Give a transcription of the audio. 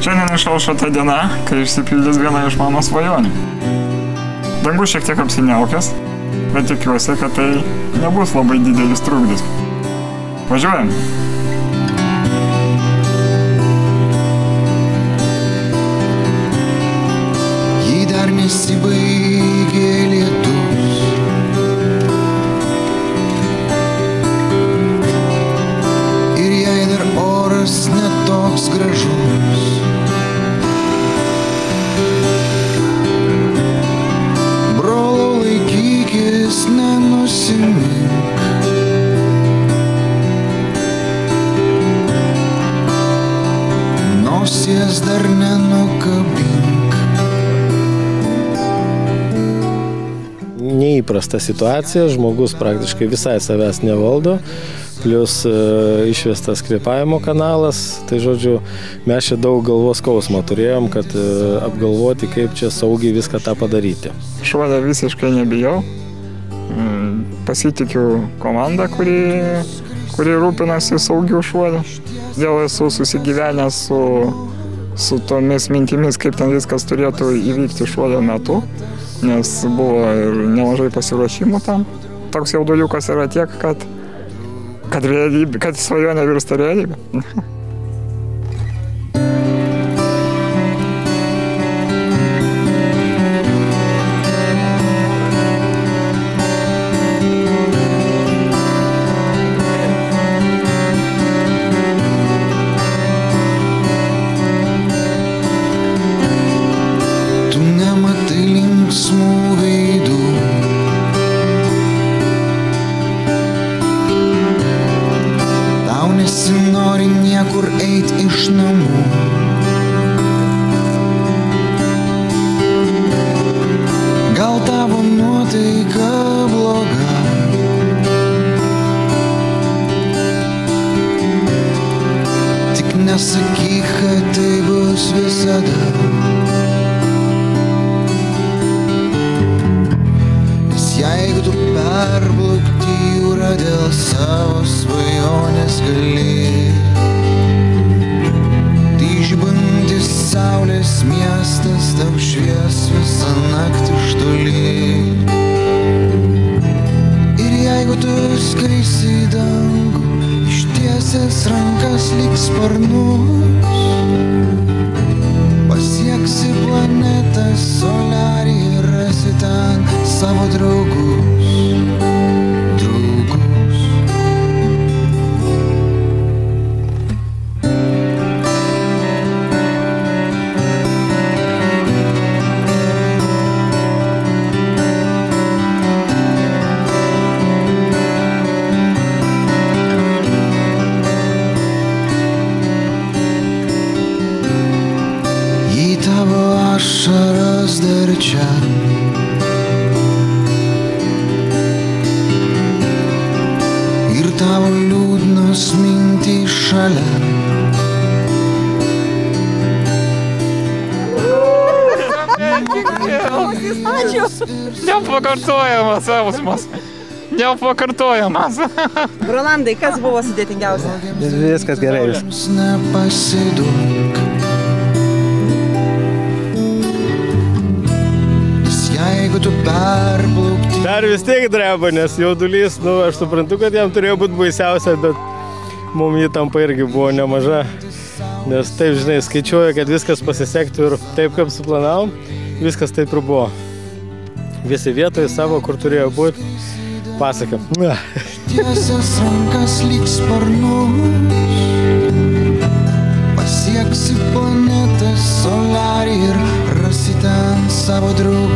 Šiandien išaušo ta diena, kai išsipildys viena iš mano svajonių. Dangus šiek tiek apsiniaukęs, bet tikiuosi, kad tai nebus labai didelis trukdis. Važiuojam! Jei dar nesibaigė lietus, ir jei dar oras netoks gražus, brolau laikykis, nenusimink. Nosies dar nenukabink. Neįprasta situacija, žmogus praktiškai visai savęs nevaldo, plus išvestas kvėpavimo kanalas, tai žodžiu, mes čia daug galvos skausmo turėjom, kad apgalvoti, kaip čia saugiai viską tą padaryti. Šuolio visiškai nebijau, pasitikiu komandą, kuri rūpinasi saugiu šuoliu. Dėl esu susigyvenęs su tomis mintimis, kaip ten viskas turėtų įvykti šuolio metu, nes buvo ir nemažai pasiruošimų tam. Toks jauduliukas yra tiek, kad svajonė virsta realybė. Nesinori niekur eit iš namų. Gal tavo nuotaika bloga, tik nesakyk, kad tai bus visada. Nes jeigu tu perplaukti jūrą dėl savo svajonės gali, tai žibantis saulės miestas tau švies visą naktį iš toli. Ir jeigu tu skrisi į dangų, ištiesęs rankas lyg sparnus, pasieksi planetą Solarį ir rasi ten savo draugus. Tavo ašaras dar čia, ir tavo liūdnos mintys šalia. Ačiū! Nepakartojamas jausmas. Nepakartojamas. Rolandai, kas buvo sudėtingiausia? Viskas gerai. Nepasiduok. Dar vis tiek dreba, nes jaudulys, aš suprantu, kad jam turėjo būti baisiausia, bet mums jį tampa irgi buvo nemaža, nes taip, žinai, skaičiuoja, kad viskas pasisektų ir taip, kaip suplanavom, viskas taip ir buvo. Visi vietoje savo, kur turėjo būti, pasakėm. Tiesias rankas lyg sparnus, pasieksi planetą Solarį ir rasi ten savo draugų.